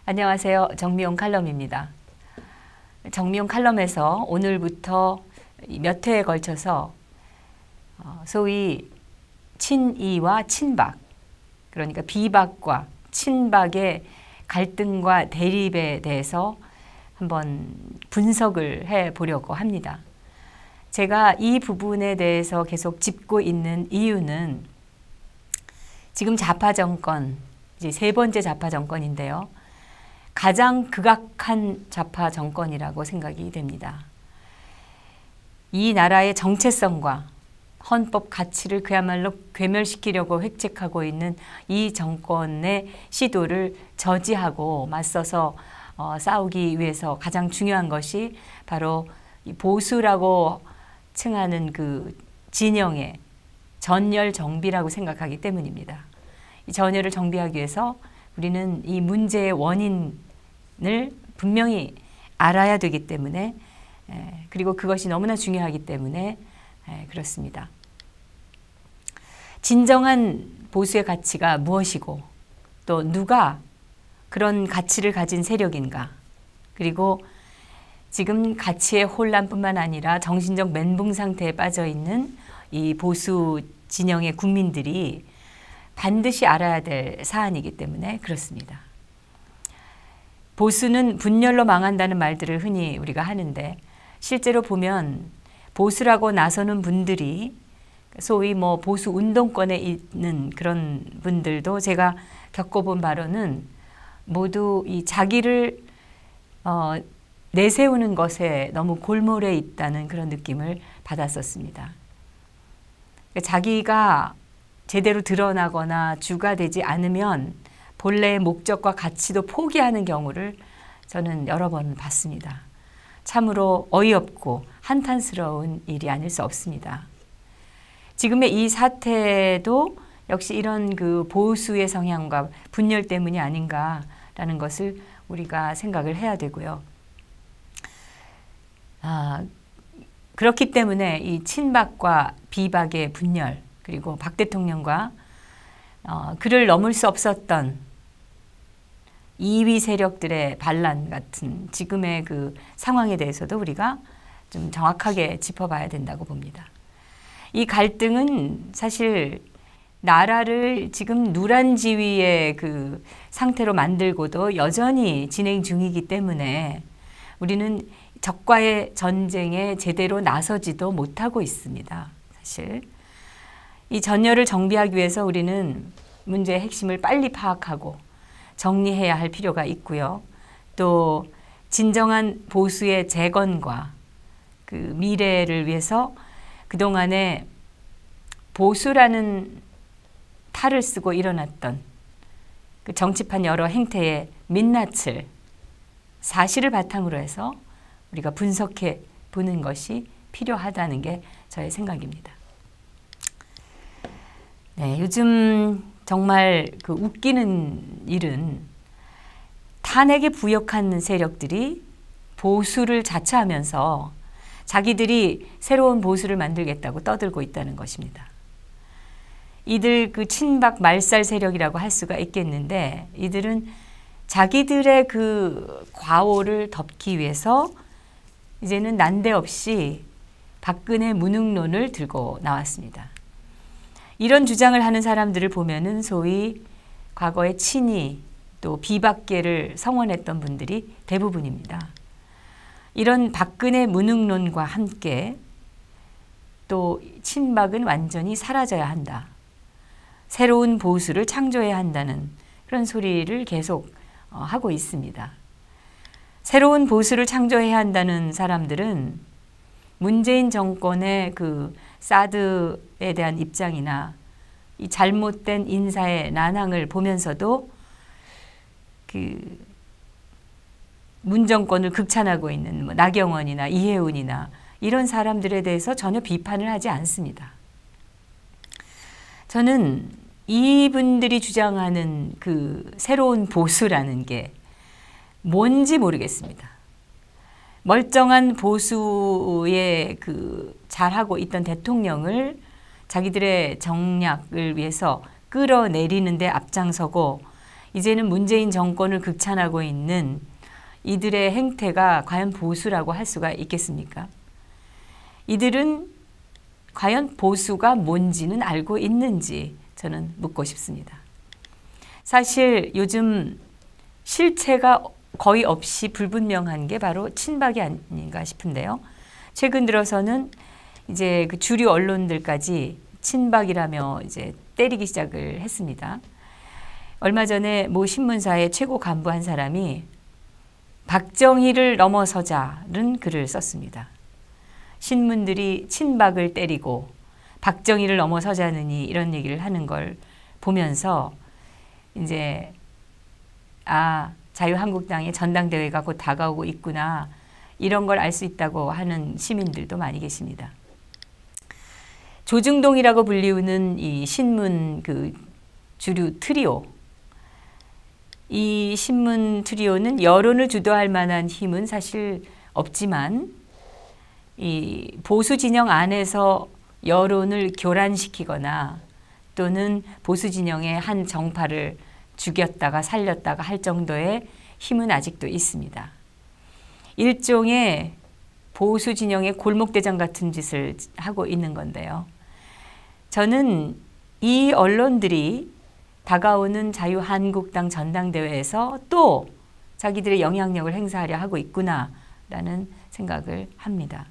안녕하세요. 정미용 칼럼입니다. 정미용 칼럼에서 오늘부터 몇 회에 걸쳐서 소위 친이와 친박, 그러니까 비박과 친박의 갈등과 대립에 대해서 한번 분석을 해보려고 합니다. 제가 이 부분에 대해서 계속 짚고 있는 이유는 지금 좌파 정권, 이제 세 번째 좌파 정권인데요. 가장 극악한 좌파 정권이라고 생각이 됩니다. 이 나라의 정체성과 헌법 가치를 그야말로 괴멸시키려고 획책하고 있는 이 정권의 시도를 저지하고 맞서서 싸우기 위해서 가장 중요한 것이 바로 이 보수라고 칭하는 그 진영의 전열 정비라고 생각하기 때문입니다. 이 전열을 정비하기 위해서 우리는 이 문제의 원인을 분명히 알아야 되기 때문에 그리고 그것이 너무나 중요하기 때문에 그렇습니다. 진정한 보수의 가치가 무엇이고 또 누가 그런 가치를 가진 세력인가, 그리고 지금 가치의 혼란뿐만 아니라 정신적 멘붕 상태에 빠져 있는 이 보수 진영의 국민들이 반드시 알아야 될 사안이기 때문에 그렇습니다. 보수는 분열로 망한다는 말들을 흔히 우리가 하는데, 실제로 보면 보수라고 나서는 분들이 소위 보수 운동권에 있는 그런 분들도 제가 겪어본 바로는 모두 이 자기를 내세우는 것에 너무 골몰해 있다는 그런 느낌을 받았었습니다. 자기가 제대로 드러나거나 주가 되지 않으면 본래의 목적과 가치도 포기하는 경우를 저는 여러 번 봤습니다. 참으로 어이없고 한탄스러운 일이 아닐 수 없습니다. 지금의 이 사태도 역시 이런 그 보수의 성향과 분열 때문이 아닌가라는 것을 우리가 생각을 해야 되고요. 그렇기 때문에 이 친박과 비박의 분열, 그리고 박 대통령과 그를 넘을 수 없었던 2위 세력들의 반란 같은 지금의 그 상황에 대해서도 우리가 좀 정확하게 짚어봐야 된다고 봅니다. 이 갈등은 사실 나라를 지금 누란지위의 그 상태로 만들고도 여전히 진행 중이기 때문에 우리는 적과의 전쟁에 제대로 나서지도 못하고 있습니다. 사실 이 전열을 정비하기 위해서 우리는 문제의 핵심을 빨리 파악하고 정리해야 할 필요가 있고요. 또 진정한 보수의 재건과 그 미래를 위해서 그동안에 보수라는 탈을 쓰고 일어났던 그 정치판 여러 행태의 민낯을 사실을 바탕으로 해서 우리가 분석해 보는 것이 필요하다는 게 저의 생각입니다. 네, 요즘 정말 그 웃기는 일은 탄핵에 부역한 세력들이 보수를 자처하면서 자기들이 새로운 보수를 만들겠다고 떠들고 있다는 것입니다. 이들 그 친박 말살 세력이라고 할 수가 있겠는데, 이들은 자기들의 그 과오를 덮기 위해서 이제는 난데없이 박근혜 무능론을 들고 나왔습니다. 이런 주장을 하는 사람들을 보면은 소위 과거의 친이 또 비박계를 성원했던 분들이 대부분입니다. 이런 박근혜 무능론과 함께 또 친박은 완전히 사라져야 한다, 새로운 보수를 창조해야 한다는 그런 소리를 계속 하고 있습니다. 새로운 보수를 창조해야 한다는 사람들은 문재인 정권의 그 사드에 대한 입장이나 이 잘못된 인사의 난항을 보면서도 그 문 정권을 극찬하고 있는 나경원이나 이해운이나 이런 사람들에 대해서 전혀 비판을 하지 않습니다. 저는 이분들이 주장하는 그 새로운 보수라는 게 뭔지 모르겠습니다. 멀쩡한 보수에 그 잘하고 있던 대통령을 자기들의 정략을 위해서 끌어내리는 데 앞장서고 이제는 문재인 정권을 극찬하고 있는 이들의 행태가 과연 보수라고 할 수가 있겠습니까? 이들은 과연 보수가 뭔지는 알고 있는지 저는 묻고 싶습니다. 사실 요즘 실체가 거의 없이 불분명한 게 바로 친박이 아닌가 싶은데요. 최근 들어서는 이제 그 주류 언론들까지 친박이라며 이제 때리기 시작을 했습니다. 얼마 전에 모 신문사의 최고 간부 한 사람이 박정희를 넘어서자는 글을 썼습니다. 신문들이 친박을 때리고 박정희를 넘어서자느니 이런 얘기를 하는 걸 보면서 이제 자유한국당의 전당대회가 곧 다가오고 있구나 이런 걸 알 수 있다고 하는 시민들도 많이 계십니다. 조중동이라고 불리우는 이 신문 그 주류 트리오, 이 신문 트리오는 여론을 주도할 만한 힘은 사실 없지만 이 보수 진영 안에서 여론을 교란시키거나 또는 보수 진영의 한 정파를 죽였다가 살렸다가 할 정도의 힘은 아직도 있습니다. 일종의 보수 진영의 골목대장 같은 짓을 하고 있는 건데요. 저는 이 언론들이 다가오는 자유한국당 전당대회에서 또 자기들의 영향력을 행사하려 하고 있구나라는 생각을 합니다.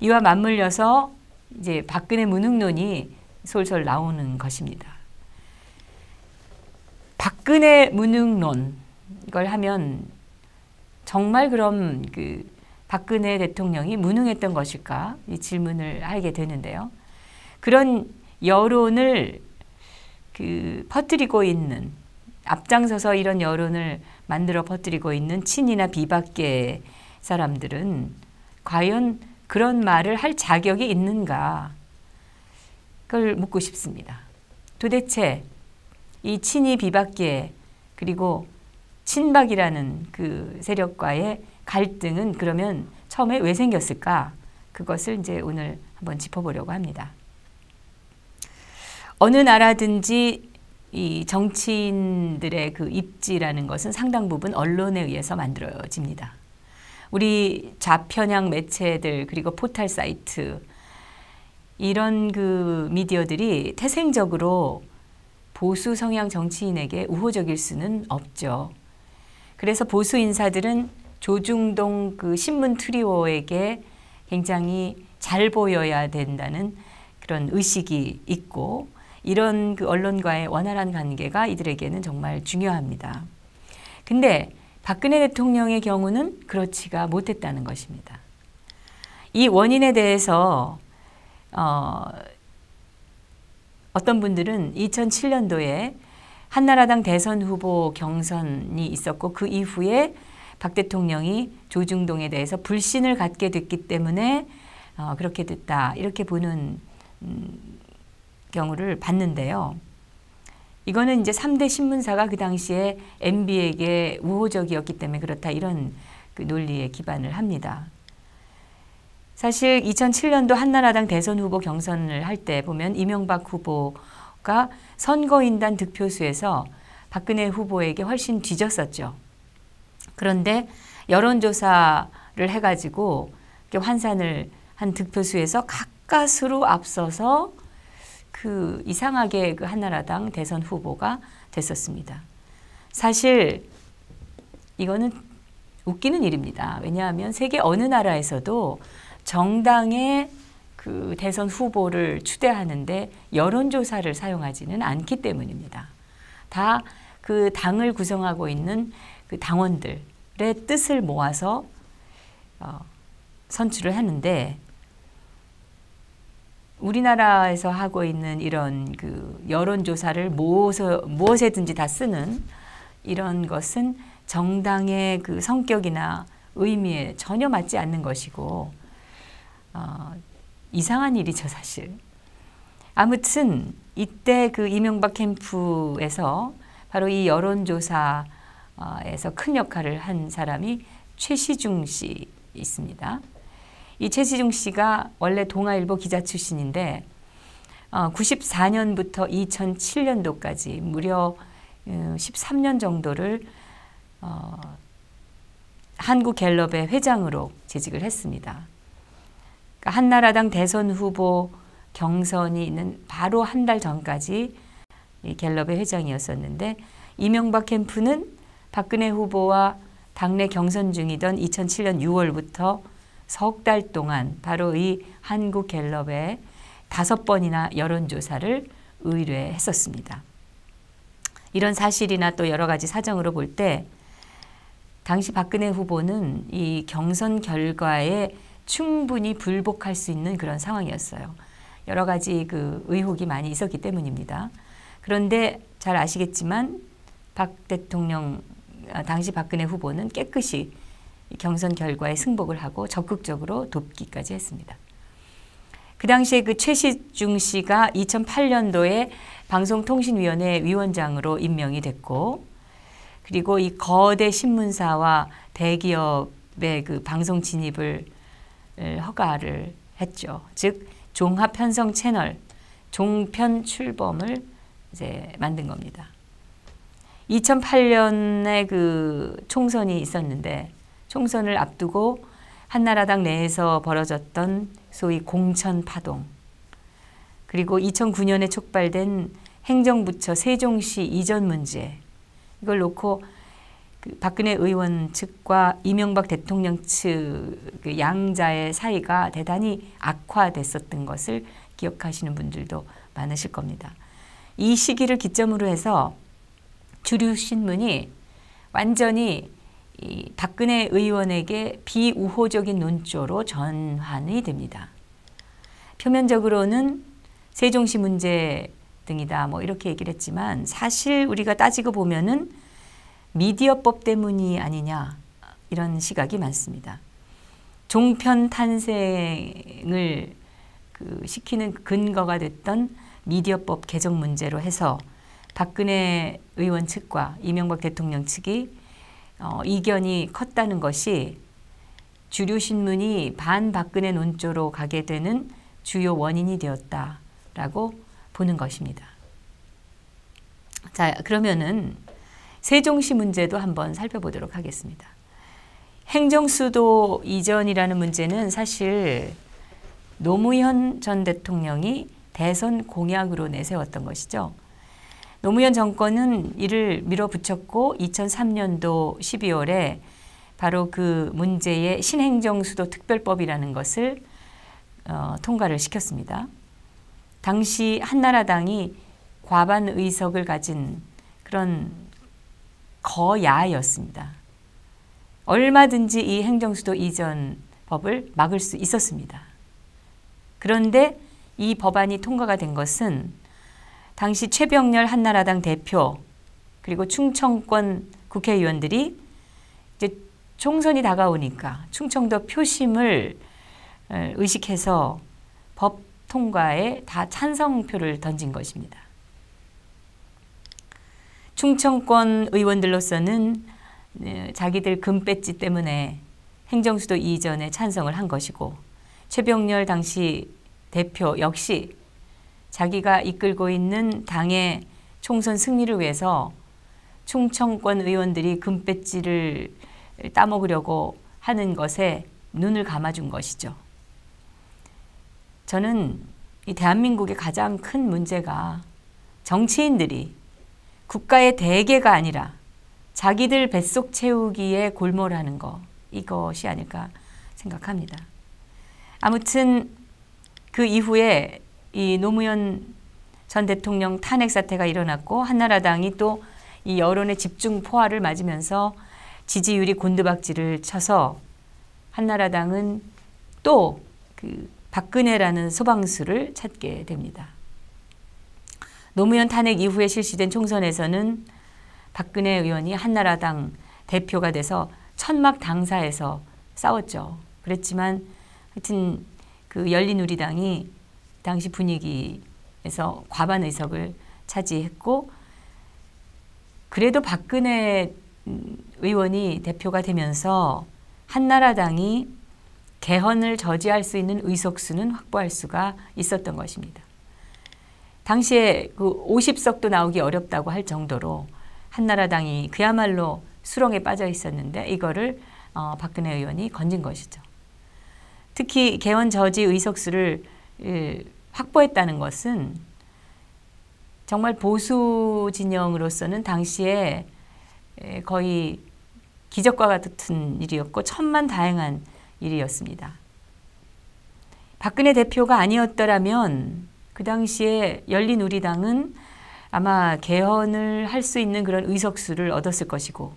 이와 맞물려서 이제 박근혜 무능론이 솔솔 나오는 것입니다. 박근혜 무능론 이걸 하면 정말 그럼 그 박근혜 대통령이 무능했던 것일까? 이 질문을 하게 되는데요. 그런 여론을 퍼뜨리고 있는, 앞장서서 이런 여론을 만들어 퍼뜨리고 있는 친이나 비박계 사람들은 과연 그런 말을 할 자격이 있는가? 그걸 묻고 싶습니다. 도대체 이 친이 비박계 그리고 친박이라는 그 세력과의 갈등은 그러면 처음에 왜 생겼을까? 그것을 이제 오늘 한번 짚어보려고 합니다. 어느 나라든지 이 정치인들의 그 입지라는 것은 상당 부분 언론에 의해서 만들어집니다. 우리 좌편향 매체들 그리고 포털 사이트 이런 그 미디어들이 태생적으로 보수 성향 정치인에게 우호적일 수는 없죠. 그래서 보수 인사들은 조중동 그 신문 트리오에게 굉장히 잘 보여야 된다는 그런 의식이 있고 이런 그 언론과의 원활한 관계가 이들에게는 정말 중요합니다. 근데 박근혜 대통령의 경우는 그렇지가 못했다는 것입니다. 이 원인에 대해서 어떤 분들은 2007년도에 한나라당 대선 후보 경선이 있었고 그 이후에 박 대통령이 조중동에 대해서 불신을 갖게 됐기 때문에 그렇게 됐다 이렇게 보는 경우를 봤는데요. 이거는 이제 3대 신문사가 그 당시에 MB에게 우호적이었기 때문에 그렇다 이런 그 논리에 기반을 합니다. 사실 2007년도 한나라당 대선 후보 경선을 할 때 보면 이명박 후보가 선거인단 득표수에서 박근혜 후보에게 훨씬 뒤졌었죠. 그런데 여론조사를 해가지고 환산을 한 득표수에서 가까스로 앞서서 그 이상하게 그 한나라당 대선 후보가 됐었습니다. 사실 이거는 웃기는 일입니다. 왜냐하면 세계 어느 나라에서도 정당의 그 대선 후보를 추대하는데 여론조사를 사용하지는 않기 때문입니다. 다 그 당을 구성하고 있는 그 당원들의 뜻을 모아서 선출을 하는데 우리나라에서 하고 있는 이런 그 여론조사를 무엇에든지 다 쓰는 이런 것은 정당의 그 성격이나 의미에 전혀 맞지 않는 것이고 이상한 일이죠, 사실. 아무튼 이때 그 이명박 캠프에서 바로 이 여론조사에서 큰 역할을 한 사람이 최시중 씨 있습니다. 이 최시중 씨가 원래 동아일보 기자 출신인데 94년부터 2007년도까지 무려 13년 정도를 한국갤럽의 회장으로 재직을 했습니다. 그러니까 한나라당 대선 후보 경선이 있는 바로 한 달 전까지 이 갤럽의 회장이었었는데, 이명박 캠프는 박근혜 후보와 당내 경선 중이던 2007년 6월부터 석 달 동안 바로 이 한국갤럽에 5번이나 여론조사를 의뢰했었습니다. 이런 사실이나 또 여러 가지 사정으로 볼 때 당시 박근혜 후보는 이 경선 결과에 충분히 불복할 수 있는 그런 상황이었어요. 여러 가지 그 의혹이 많이 있었기 때문입니다. 그런데 잘 아시겠지만 당시 박근혜 후보는 깨끗이 경선 결과에 승복을 하고 적극적으로 돕기까지 했습니다. 그 당시에 그 최시중 씨가 2008년도에 방송통신위원회 위원장으로 임명이 됐고, 그리고 이 거대 신문사와 대기업의 그 방송 진입을 허가를 했죠. 즉 종합 편성 채널 종편 출범을 이제 만든 겁니다. 2008년에 그 총선이 있었는데, 총선을 앞두고 한나라당 내에서 벌어졌던 소위 공천 파동, 그리고 2009년에 촉발된 행정부처 세종시 이전 문제, 이걸 놓고 그 박근혜 의원 측과 이명박 대통령 측 그 양자의 사이가 대단히 악화됐었던 것을 기억하시는 분들도 많으실 겁니다. 이 시기를 기점으로 해서 주류 신문이 완전히 이 박근혜 의원에게 비우호적인 논조로 전환이 됩니다. 표면적으로는 세종시 문제 등이다 뭐 이렇게 얘기를 했지만, 사실 우리가 따지고 보면은 미디어법 때문이 아니냐, 이런 시각이 많습니다. 종편 탄생을 시키는 근거가 됐던 미디어법 개정 문제로 해서 박근혜 의원 측과 이명박 대통령 측이 이견이 컸다는 것이 주류 신문이 반박근혜 논조로 가게 되는 주요 원인이 되었다라고 보는 것입니다. 자, 그러면은 세종시 문제도 한번 살펴보도록 하겠습니다. 행정수도 이전이라는 문제는 사실 노무현 전 대통령이 대선 공약으로 내세웠던 것이죠. 노무현 정권은 이를 밀어붙였고 2003년도 12월에 바로 그 문제의 신행정수도 특별법이라는 것을 통과를 시켰습니다. 당시 한나라당이 과반 의석을 가진 그런 거야였습니다. 얼마든지 이 행정수도 이전 법을 막을 수 있었습니다. 그런데 이 법안이 통과가 된 것은 당시 최병렬 한나라당 대표 그리고 충청권 국회의원들이 이제 총선이 다가오니까 충청도 표심을 의식해서 법 통과에 다 찬성표를 던진 것입니다. 충청권 의원들로서는 자기들 금배지 때문에 행정수도 이전에 찬성을 한 것이고, 최병렬 당시 대표 역시 자기가 이끌고 있는 당의 총선 승리를 위해서 충청권 의원들이 금배지를 따먹으려고 하는 것에 눈을 감아준 것이죠. 저는 이 대한민국의 가장 큰 문제가 정치인들이 국가의 대개가 아니라 자기들 뱃속 채우기에 골몰하는 거, 이것이 아닐까 생각합니다. 아무튼 그 이후에 이 노무현 전 대통령 탄핵 사태가 일어났고 한나라당이 또 이 여론의 집중 포화를 맞으면서 지지율이 곤두박질을 쳐서 한나라당은 또 그 박근혜라는 소방수를 찾게 됩니다. 노무현 탄핵 이후에 실시된 총선에서는 박근혜 의원이 한나라당 대표가 돼서 천막 당사에서 싸웠죠. 그랬지만 하여튼 그 열린우리당이 당시 분위기에서 과반 의석을 차지했고, 그래도 박근혜 의원이 대표가 되면서 한나라당이 개헌을 저지할 수 있는 의석수는 확보할 수가 있었던 것입니다. 당시에 그 50석도 나오기 어렵다고 할 정도로 한나라당이 그야말로 수렁에 빠져 있었는데 이거를 박근혜 의원이 건진 것이죠. 특히 개헌 저지 의석수를 확보했다는 것은 정말 보수 진영으로서는 당시에 거의 기적과 같은 일이었고 천만다행한 일이었습니다. 박근혜 대표가 아니었더라면 그 당시에 열린우리당은 아마 개헌을 할 수 있는 그런 의석수를 얻었을 것이고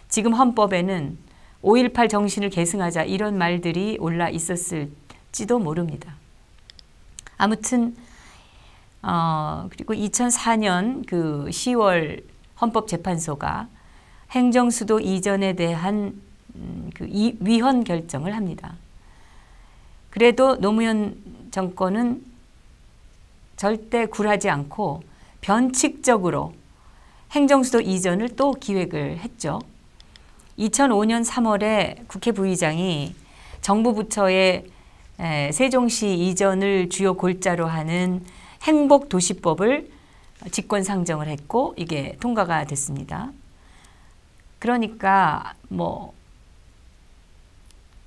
지금 헌법에는 5.18 정신을 계승하자 이런 말들이 올라 있었을지도 모릅니다. 아무튼 그리고 2004년 그 10월 헌법재판소가 행정수도 이전에 대한 그 위헌 결정을 합니다. 그래도 노무현 정권은 절대 굴하지 않고 변칙적으로 행정수도 이전을 또 기획을 했죠. 2005년 3월에 국회 부의장이 정부 부처의 세종시 이전을 주요 골자로 하는 행복도시법을 직권 상정을 했고 이게 통과가 됐습니다. 그러니까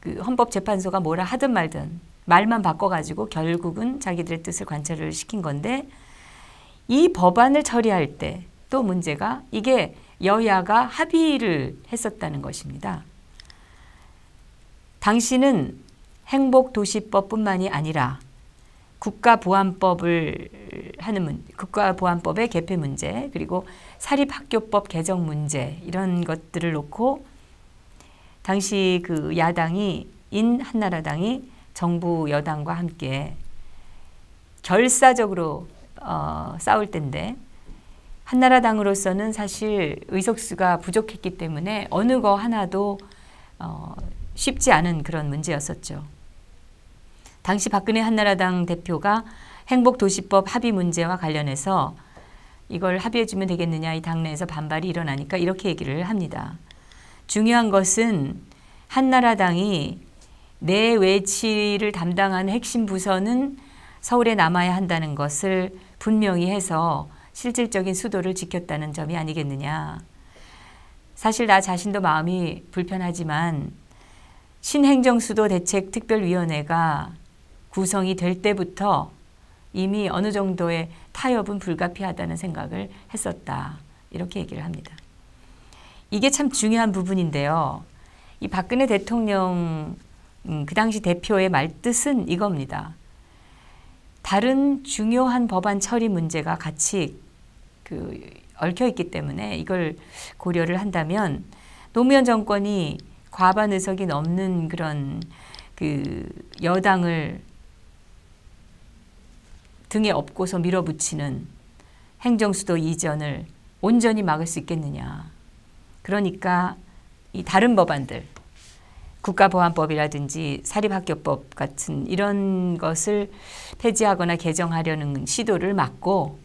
그 헌법재판소가 뭐라 하든 말든 말만 바꿔가지고 결국은 자기들의 뜻을 관철을 시킨 건데 이 법안을 처리할 때 또 문제가 이게 여야가 합의를 했었다는 것입니다. 당시는 행복도시법뿐만이 아니라 국가보안법의 개폐 문제 그리고 사립학교법 개정 문제 이런 것들을 놓고 당시 그 야당인 한나라당이 정부 여당과 함께 결사적으로 싸울 때인데 한나라당으로서는 사실 의석수가 부족했기 때문에 어느 거 하나도 쉽지 않은 그런 문제였었죠. 당시 박근혜 한나라당 대표가 행복도시법 합의 문제와 관련해서 이걸 합의해주면 되겠느냐 이 당내에서 반발이 일어나니까 이렇게 얘기를 합니다. 중요한 것은 한나라당이 내외치를 담당하는 핵심 부서는 서울에 남아야 한다는 것을 분명히 해서 실질적인 수도를 지켰다는 점이 아니겠느냐. 사실 나 자신도 마음이 불편하지만 신행정수도 대책특별위원회가 구성이 될 때부터 이미 어느 정도의 타협은 불가피하다는 생각을 했었다. 이렇게 얘기를 합니다. 이게 참 중요한 부분인데요. 이 박근혜 대통령 그 당시 대표의 말뜻은 이겁니다. 다른 중요한 법안 처리 문제가 같이 얽혀 있기 때문에 이걸 고려를 한다면 노무현 정권이 과반 의석이 넘는 그런 그 여당을 등에 업고서 밀어붙이는 행정수도 이전을 온전히 막을 수 있겠느냐. 그러니까 이 다른 법안들 국가보안법이라든지 사립학교법 같은 이런 것을 폐지하거나 개정하려는 시도를 막고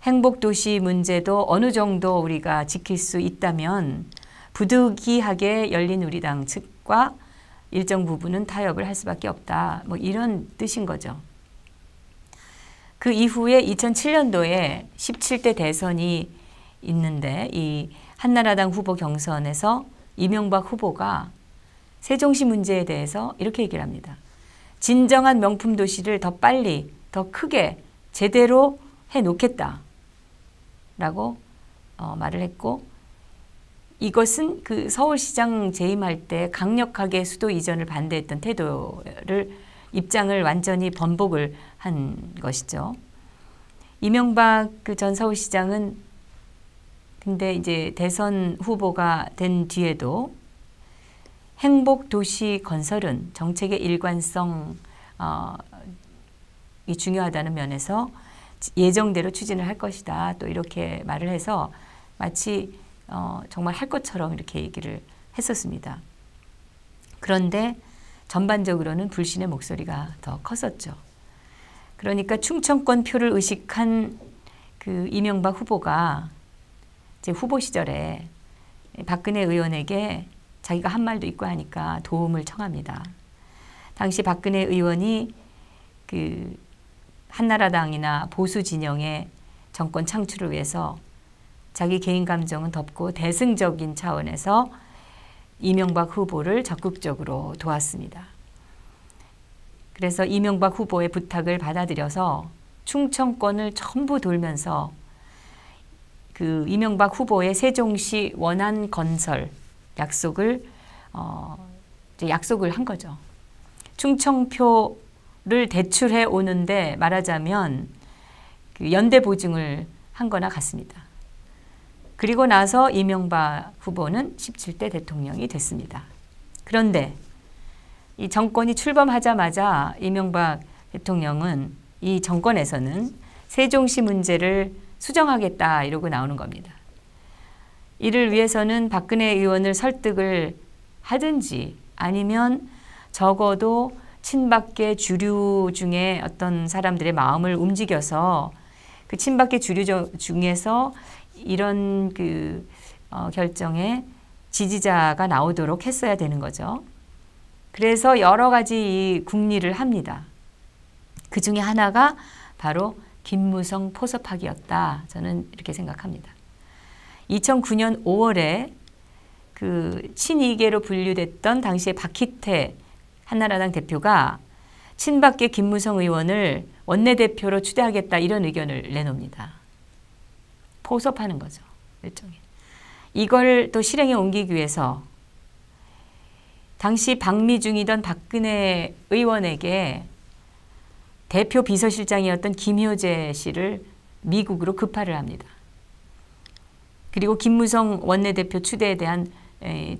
행복도시 문제도 어느 정도 우리가 지킬 수 있다면 부득이하게 열린우리당 측과 일정 부분은 타협을 할 수밖에 없다. 뭐 이런 뜻인 거죠. 그 이후에 2007년도에 17대 대선이 있는데 이 한나라당 후보 경선에서 이명박 후보가 세종시 문제에 대해서 이렇게 얘기를 합니다. 진정한 명품 도시를 더 빨리, 더 크게 제대로 해놓겠다 라고 말을 했고 이것은 그 서울시장 재임할 때 강력하게 수도 이전을 반대했던 입장을 완전히 번복을 한 것이죠. 이명박 그 전 서울시장은 근데 이제 대선 후보가 된 뒤에도 행복도시 건설은 정책의 일관성이 중요하다는 면에서 예정대로 추진을 할 것이다. 또 이렇게 말을 해서 마치 정말 할 것처럼 이렇게 얘기를 했었습니다. 그런데 전반적으로는 불신의 목소리가 더 컸었죠. 그러니까 충청권 표를 의식한 그 이명박 후보가 제 후보 시절에 박근혜 의원에게 자기가 한 말도 있고 하니까 도움을 청합니다. 당시 박근혜 의원이 한나라당이나 보수 진영의 정권 창출을 위해서 자기 개인 감정은 덮고 대승적인 차원에서 이명박 후보를 적극적으로 도왔습니다. 그래서 이명박 후보의 부탁을 받아들여서 충청권을 전부 돌면서 그 이명박 후보의 세종시 원안 건설 약속을 한 거죠. 충청표를 대출해 오는데 말하자면 그 연대 보증을 한 거나 같습니다. 그리고 나서 이명박 후보는 17대 대통령이 됐습니다. 그런데 이 정권이 출범하자마자 이명박 대통령은 이 정권에서는 세종시 문제를 수정하겠다 이러고 나오는 겁니다. 이를 위해서는 박근혜 의원을 설득을 하든지 아니면 적어도 친박계 주류 중에 어떤 사람들의 마음을 움직여서 그 친박계 주류 중에서 이런 결정에 지지자가 나오도록 했어야 되는 거죠. 그래서 여러 가지 이 국리를 합니다. 그 중에 하나가 바로 김무성 포섭하기였다. 저는 이렇게 생각합니다. 2009년 5월에 그 친이계로 분류됐던 당시에 박희태 한나라당 대표가 친박계 김무성 의원을 원내대표로 추대하겠다 이런 의견을 내놓습니다. 포섭하는 거죠. 일종의. 이걸 또 실행에 옮기기 위해서 당시 방미 중이던 박근혜 의원에게 대표 비서실장이었던 김효재 씨를 미국으로 급파를 합니다. 그리고 김무성 원내대표 추대에 대한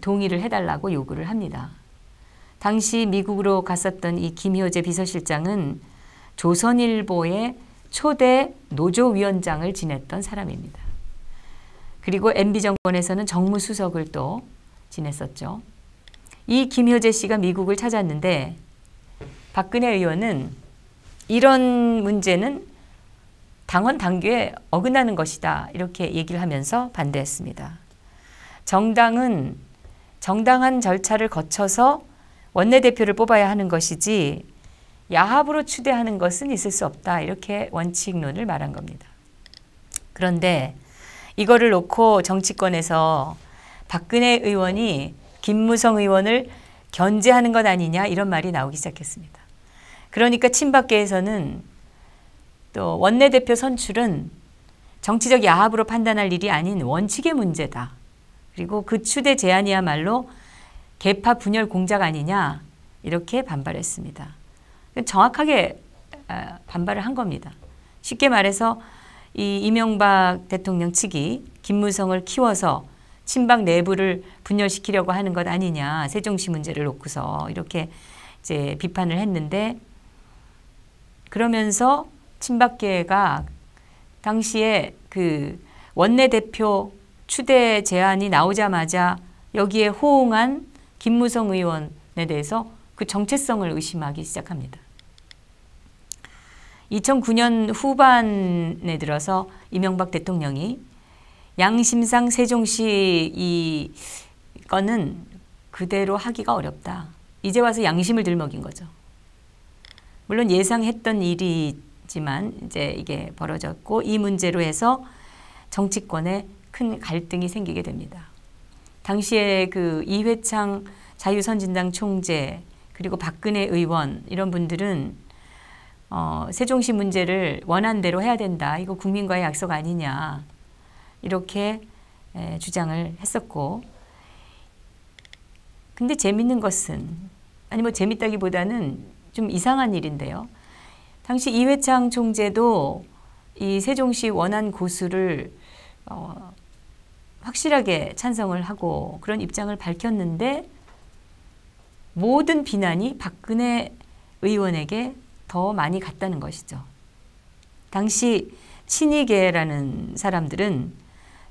동의를 해달라고 요구를 합니다. 당시 미국으로 갔었던 이 김효재 비서실장은 조선일보의 초대 노조위원장을 지냈던 사람입니다. 그리고 MB 정권에서는 정무수석을 또 지냈었죠. 이 김효재 씨가 미국을 찾았는데 박근혜 의원은 이런 문제는 당원 당규에 어긋나는 것이다 이렇게 얘기를 하면서 반대했습니다. 정당은 정당한 절차를 거쳐서 원내대표를 뽑아야 하는 것이지 야합으로 추대하는 것은 있을 수 없다 이렇게 원칙론을 말한 겁니다. 그런데 이거를 놓고 정치권에서 박근혜 의원이 김무성 의원을 견제하는 것 아니냐 이런 말이 나오기 시작했습니다. 그러니까 친박계에서는 또 원내대표 선출은 정치적 야합으로 판단할 일이 아닌 원칙의 문제다. 그리고 그 추대 제안이야말로 계파 분열 공작 아니냐 이렇게 반발했습니다. 정확하게 반발을 한 겁니다. 쉽게 말해서 이 이명박 대통령 측이 김무성을 키워서 친박 내부를 분열시키려고 하는 것 아니냐 세종시 문제를 놓고서 이렇게 이제 비판을 했는데 그러면서 친박계가 당시에 그 원내대표 추대 제안이 나오자마자 여기에 호응한 김무성 의원에 대해서 그 정체성을 의심하기 시작합니다. 2009년 후반에 들어서 이명박 대통령이 양심상 세종시 이 건은 그대로 하기가 어렵다. 이제 와서 양심을 들먹인 거죠. 물론 예상했던 일이지만 이제 이게 벌어졌고 이 문제로 해서 정치권에 큰 갈등이 생기게 됩니다. 당시에 그 이회창 자유선진당 총재 그리고 박근혜 의원 이런 분들은 세종시 문제를 원한 대로 해야 된다. 이거 국민과의 약속 아니냐. 이렇게 주장을 했었고 근데 재밌는 것은 아니 뭐 재밌다기보다는 좀 이상한 일인데요. 당시 이회창 총재도 이 세종시 원안 고수를 확실하게 찬성을 하고 그런 입장을 밝혔는데 모든 비난이 박근혜 의원에게 더 많이 갔다는 것이죠. 당시 친이계라는 사람들은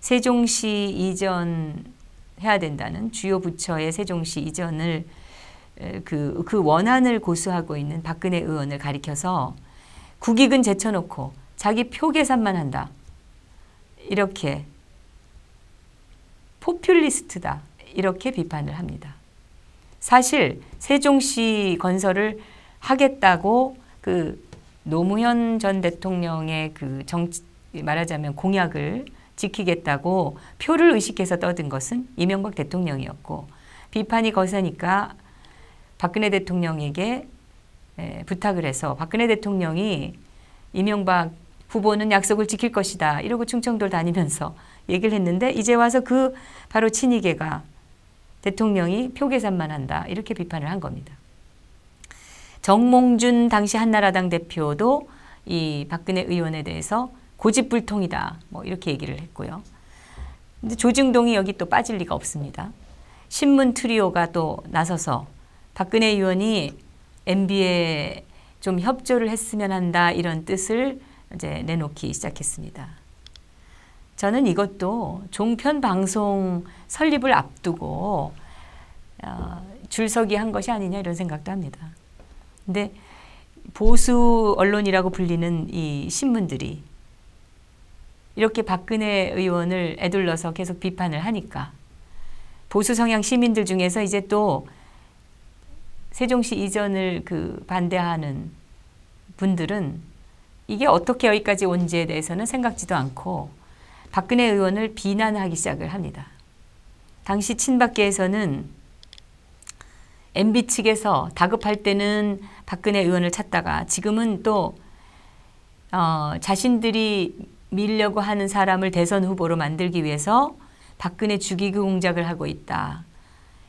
세종시 이전해야 된다는 주요 부처의 세종시 이전을 그 원안을 고수하고 있는 박근혜 의원을 가리켜서 국익은 제쳐놓고 자기 표 계산만 한다. 이렇게 포퓰리스트다. 이렇게 비판을 합니다. 사실 세종시 건설을 하겠다고 그 노무현 전 대통령의 그 말하자면 공약을 지키겠다고 표를 의식해서 떠든 것은 이명박 대통령이었고, 비판이 거세니까 박근혜 대통령에게 부탁을 해서 박근혜 대통령이 이명박 후보는 약속을 지킬 것이다 이러고 충청도를 다니면서 얘기를 했는데, 이제 와서 그 바로 친이계가 대통령이 표 계산만 한다 이렇게 비판을 한 겁니다. 정몽준 당시 한나라당 대표도 이 박근혜 의원에 대해서 고집불통이다 뭐 이렇게 얘기를 했고요. 근데 조중동이 여기 또 빠질 리가 없습니다. 신문 트리오가 또 나서서 박근혜 의원이 MB에 좀 협조를 했으면 한다 이런 뜻을 이제 내놓기 시작했습니다. 저는 이것도 종편 방송 설립을 앞두고 줄서기 한 것이 아니냐 이런 생각도 합니다. 근데 보수 언론이라고 불리는 이 신문들이 이렇게 박근혜 의원을 에둘러서 계속 비판을 하니까 보수 성향 시민들 중에서 이제 또 세종시 이전을 반대하는 분들은 이게 어떻게 여기까지 온지에 대해서는 생각지도 않고 박근혜 의원을 비난하기 시작을 합니다. 당시 친박계에서는 MB 측에서 다급할 때는 박근혜 의원을 찾다가 지금은 또 자신들이 밀려고 하는 사람을 대선 후보로 만들기 위해서 박근혜 죽이기 공작을 하고 있다.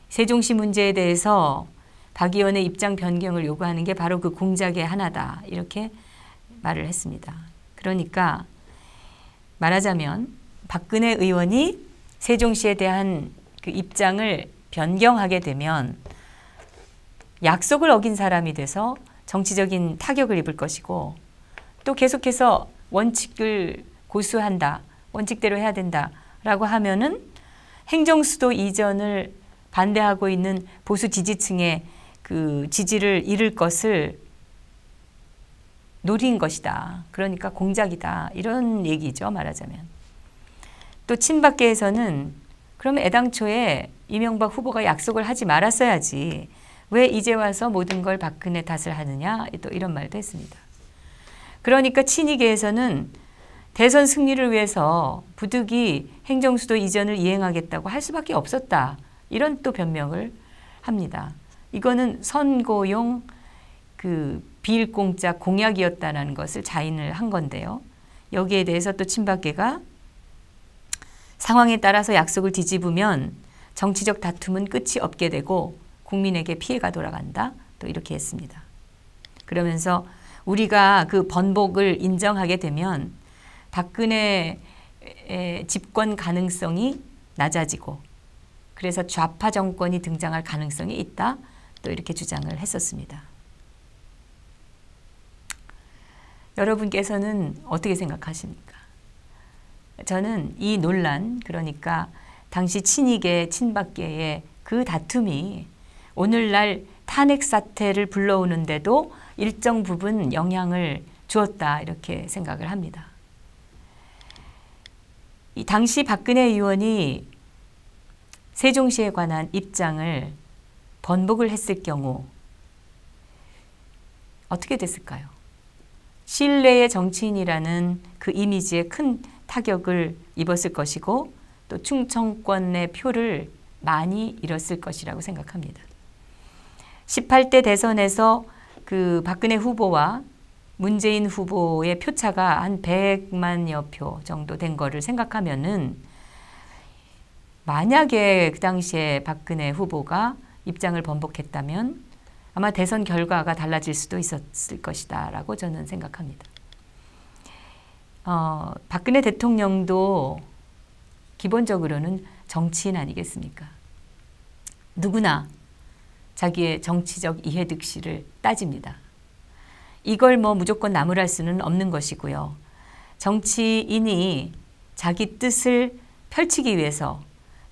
세종시 문제에 대해서 박 의원의 입장 변경을 요구하는 게 바로 그 공작의 하나다. 이렇게 말을 했습니다. 그러니까 말하자면 박근혜 의원이 세종시에 대한 그 입장을 변경하게 되면 약속을 어긴 사람이 돼서 정치적인 타격을 입을 것이고, 또 계속해서 원칙을 고수한다, 원칙대로 해야 된다라고 하면은 행정수도 이전을 반대하고 있는 보수 지지층의 그 지지를 잃을 것을 노린 것이다. 그러니까 공작이다. 이런 얘기죠, 말하자면. 또 친박계에서는 그럼 애당초에 이명박 후보가 약속을 하지 말았어야지 왜 이제 와서 모든 걸 박근혜 탓을 하느냐, 또 이런 말도 했습니다. 그러니까 친이계에서는 대선 승리를 위해서 부득이 행정수도 이전을 이행하겠다고 할 수밖에 없었다. 이런 또 변명을 합니다. 이거는 선거용 비일공작 공약이었다는 것을 자인을 한 건데요. 여기에 대해서 또 친박계가 상황에 따라서 약속을 뒤집으면 정치적 다툼은 끝이 없게 되고 국민에게 피해가 돌아간다. 또 이렇게 했습니다. 그러면서 우리가 그 번복을 인정하게 되면 박근혜의 집권 가능성이 낮아지고 그래서 좌파 정권이 등장할 가능성이 있다. 또 이렇게 주장을 했었습니다. 여러분께서는 어떻게 생각하십니까? 저는 이 논란, 그러니까 당시 친이계, 친박계의 그 다툼이 오늘날 탄핵 사태를 불러오는데도 일정 부분 영향을 주었다 이렇게 생각을 합니다. 이 당시 박근혜 의원이 세종시에 관한 입장을 번복을 했을 경우 어떻게 됐을까요? 신뢰의 정치인이라는 그 이미지에 큰 타격을 입었을 것이고 또 충청권의 표를 많이 잃었을 것이라고 생각합니다. 18대 대선에서 그 박근혜 후보와 문재인 후보의 표차가 한 100만여 표 정도 된 거를 생각하면은 만약에 그 당시에 박근혜 후보가 입장을 번복했다면 아마 대선 결과가 달라질 수도 있었을 것이다 라고 저는 생각합니다. 박근혜 대통령도 기본적으로는 정치인 아니겠습니까? 누구나 자기의 정치적 이해득실을 따집니다. 이걸 무조건 나무랄 수는 없는 것이고요. 정치인이 자기 뜻을 펼치기 위해서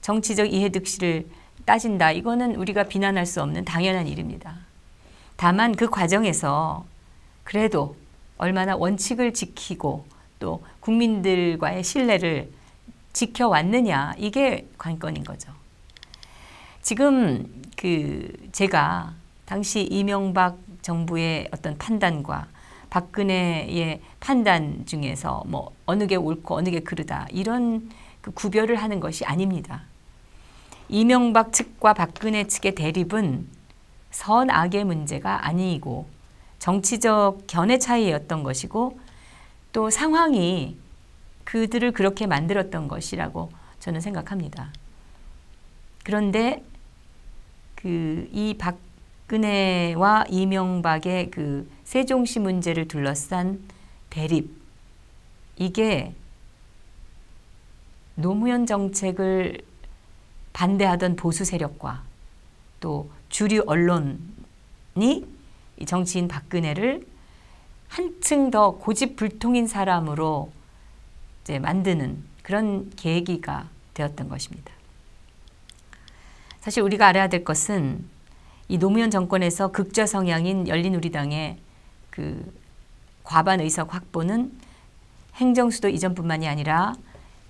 정치적 이해득실을 따진다. 이거는 우리가 비난할 수 없는 당연한 일입니다. 다만 그 과정에서 그래도 얼마나 원칙을 지키고 또 국민들과의 신뢰를 지켜왔느냐, 이게 관건인 거죠. 지금 제가 당시 이명박 정부의 어떤 판단과 박근혜의 판단 중에서 뭐 어느 게 옳고 어느 게 그르다 이런 그 구별을 하는 것이 아닙니다. 이명박 측과 박근혜 측의 대립은 선악의 문제가 아니고 정치적 견해 차이였던 것이고 또 상황이 그들을 그렇게 만들었던 것이라고 저는 생각합니다. 그런데 이 박근혜와 이명박의 그 세종시 문제를 둘러싼 대립, 이게 노무현 정책을 반대하던 보수 세력과 또 주류 언론이 이 정치인 박근혜를 한층 더 고집불통인 사람으로 이제 만드는 그런 계기가 되었던 것입니다. 사실 우리가 알아야 될 것은 이 노무현 정권에서 극좌 성향인 열린우리당의 그 과반 의석 확보는 행정수도 이전뿐만이 아니라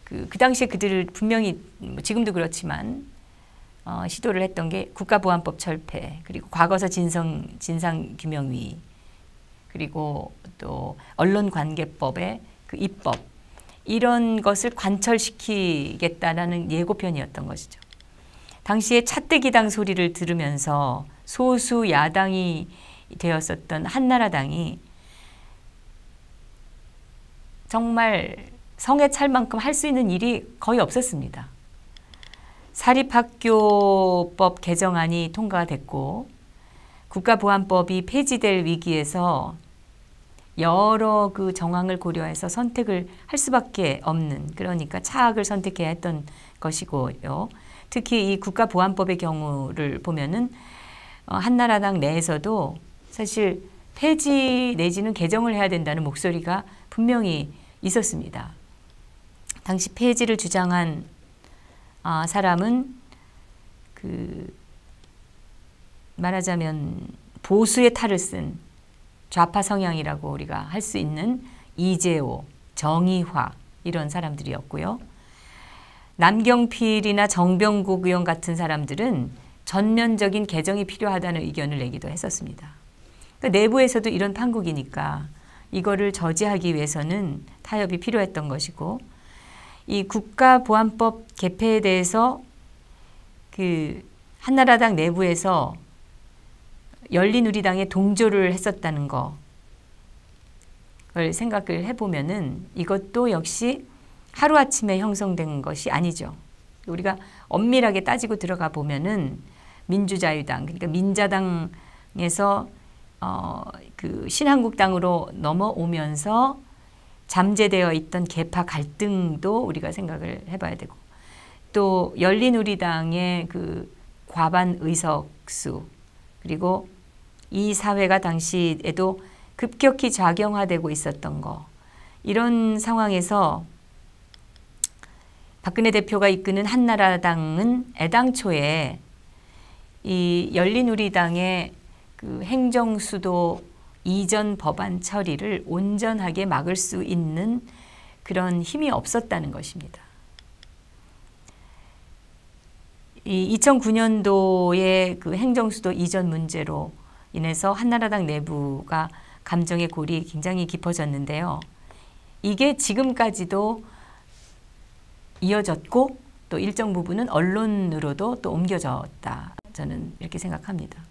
그 당시에 그들을 분명히 지금도 그렇지만 시도를 했던 게 국가보안법 철폐, 그리고 과거사 진상규명위, 그리고 또 언론관계법의 그 입법, 이런 것을 관철시키겠다라는 예고편이었던 것이죠. 당시에 차떼기당 소리를 들으면서 소수 야당이 되었었던 한나라당이 정말 성에 찰 만큼 할 수 있는 일이 거의 없었습니다. 사립학교법 개정안이 통과됐고 국가보안법이 폐지될 위기에서 여러 그 정황을 고려해서 선택을 할 수밖에 없는, 그러니까 차악을 선택해야 했던 것이고요. 특히 이 국가보안법의 경우를 보면은 한나라당 내에서도 사실 폐지 내지는 개정을 해야 된다는 목소리가 분명히 있었습니다. 당시 폐지를 주장한 사람은 그 말하자면 보수의 탈을 쓴 좌파 성향이라고 우리가 할 수 있는 이재호, 정의화 이런 사람들이었고요. 남경필이나 정병국 의원 같은 사람들은 전면적인 개정이 필요하다는 의견을 내기도 했었습니다. 그러니까 내부에서도 이런 판국이니까 이거를 저지하기 위해서는 타협이 필요했던 것이고, 이 국가보안법 개폐에 대해서 그 한나라당 내부에서 열린우리당에 동조를 했었다는 걸 생각을 해보면은 이것도 역시 하루아침에 형성된 것이 아니죠. 우리가 엄밀하게 따지고 들어가 보면은 민주자유당, 그러니까 민자당에서 그 신한국당으로 넘어오면서 잠재되어 있던 계파 갈등도 우리가 생각을 해봐야 되고, 또 열린우리당의 그 과반 의석수, 그리고 이 사회가 당시에도 급격히 좌경화되고 있었던 거, 이런 상황에서 박근혜 대표가 이끄는 한나라당은 애당초에 이 열린우리당의 그 행정수도 이전 법안 처리를 온전하게 막을 수 있는 그런 힘이 없었다는 것입니다. 이 2009년도의 그 행정수도 이전 문제로 인해서 한나라당 내부가 감정의 골이 굉장히 깊어졌는데요. 이게 지금까지도 이어졌고 또 일정 부분은 언론으로도 또 옮겨졌다. 저는 이렇게 생각합니다.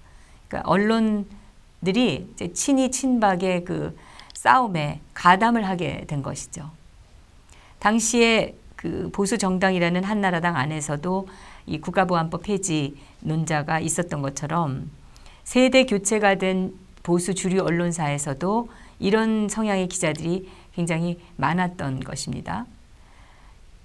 그러니까 언론들이 이제 친이 친박의 그 싸움에 가담을 하게 된 것이죠. 당시에 그 보수 정당이라는 한나라당 안에서도 이 국가보안법 폐지 논자가 있었던 것처럼 세대 교체가 된 보수 주류 언론사에서도 이런 성향의 기자들이 굉장히 많았던 것입니다.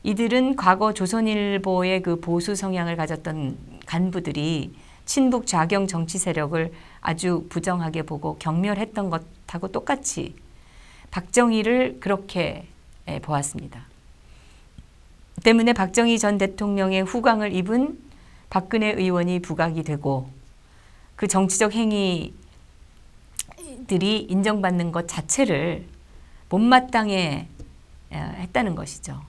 이들은 과거 조선일보의 그 보수 성향을 가졌던 간부들이 친북 좌경 정치 세력을 아주 부정하게 보고 경멸했던 것하고 똑같이 박정희를 그렇게 보았습니다. 때문에 박정희 전 대통령의 후광을 입은 박근혜 의원이 부각이 되고 그 정치적 행위들이 인정받는 것 자체를 못마땅해 했다는 것이죠.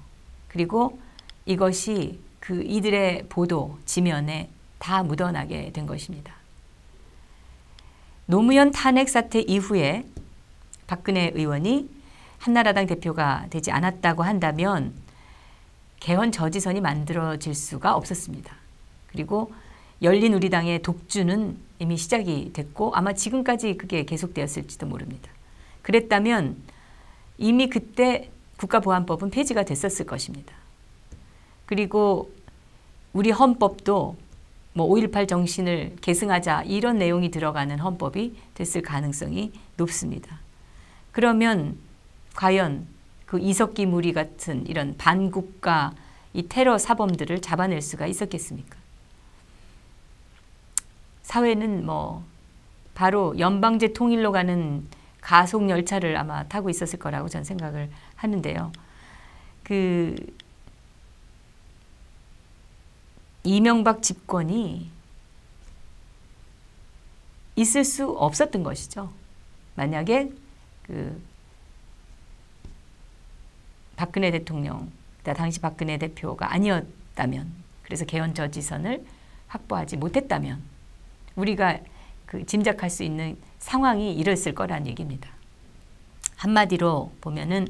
그리고 이것이 그 이들의 보도 지면에 다 묻어나게 된 것입니다. 노무현 탄핵 사태 이후에 박근혜 의원이 한나라당 대표가 되지 않았다고 한다면 개헌 저지선이 만들어질 수가 없었습니다. 그리고 열린우리당의 독주는 이미 시작이 됐고 아마 지금까지 그게 계속되었을지도 모릅니다. 그랬다면 이미 그때 국가보안법은 폐지가 됐었을 것입니다. 그리고 우리 헌법도 뭐 5.18 정신을 계승하자 이런 내용이 들어가는 헌법이 됐을 가능성이 높습니다. 그러면 과연 그 이석기 무리 같은 이런 반국가 이 테러 사범들을 잡아낼 수가 있었겠습니까? 사회는 뭐 바로 연방제 통일로 가는 가속 열차를 아마 타고 있었을 거라고 저는 생각을 하는데요. 그 이명박 집권이 있을 수 없었던 것이죠. 만약에 그 박근혜 대통령, 당시 박근혜 대표가 아니었다면, 그래서 개헌 저지선을 확보하지 못했다면 우리가 그 짐작할 수 있는 상황이 이랬을 거란 얘기입니다. 한마디로 보면은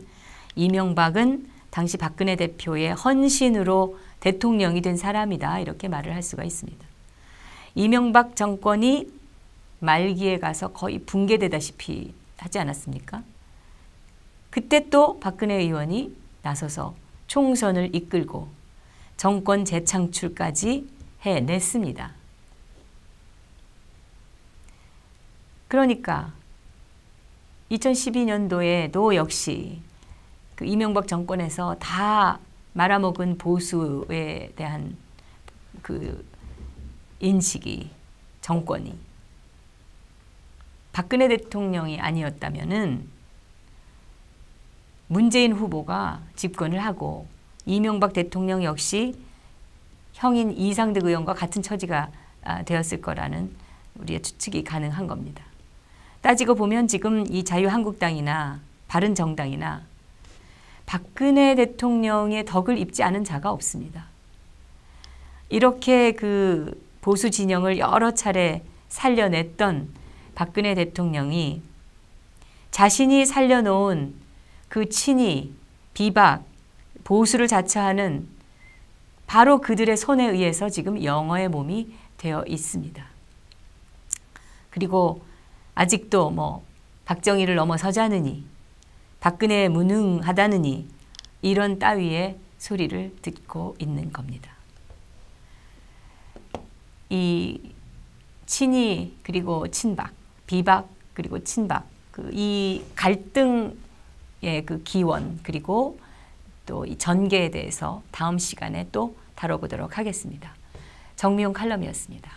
이명박은 당시 박근혜 대표의 헌신으로 대통령이 된 사람이다, 이렇게 말을 할 수가 있습니다. 이명박 정권이 말기에 가서 거의 붕괴되다시피 하지 않았습니까? 그때 또 박근혜 의원이 나서서 총선을 이끌고 정권 재창출까지 해냈습니다. 그러니까 2012년도에도 역시 그 이명박 정권에서 다 말아먹은 보수에 대한 그 인식이, 정권이 박근혜 대통령이 아니었다면은 문재인 후보가 집권을 하고 이명박 대통령 역시 형인 이상득 의원과 같은 처지가 되었을 거라는 우리의 추측이 가능한 겁니다. 따지고 보면 지금 이 자유한국당이나 바른정당이나 박근혜 대통령의 덕을 입지 않은 자가 없습니다. 이렇게 그 보수 진영을 여러 차례 살려냈던 박근혜 대통령이 자신이 살려놓은 그 친이, 비박, 보수를 자처하는 바로 그들의 손에 의해서 지금 영어의 몸이 되어 있습니다. 그리고 아직도 뭐 박정희를 넘어서자느니, 박근혜에 무능하다느니 이런 따위의 소리를 듣고 있는 겁니다. 이 친이 그리고 친박, 비박 그리고 친박, 이 갈등의 그 기원 그리고 또 이 전개에 대해서 다음 시간에 또 다뤄보도록 하겠습니다. 정미용 칼럼이었습니다.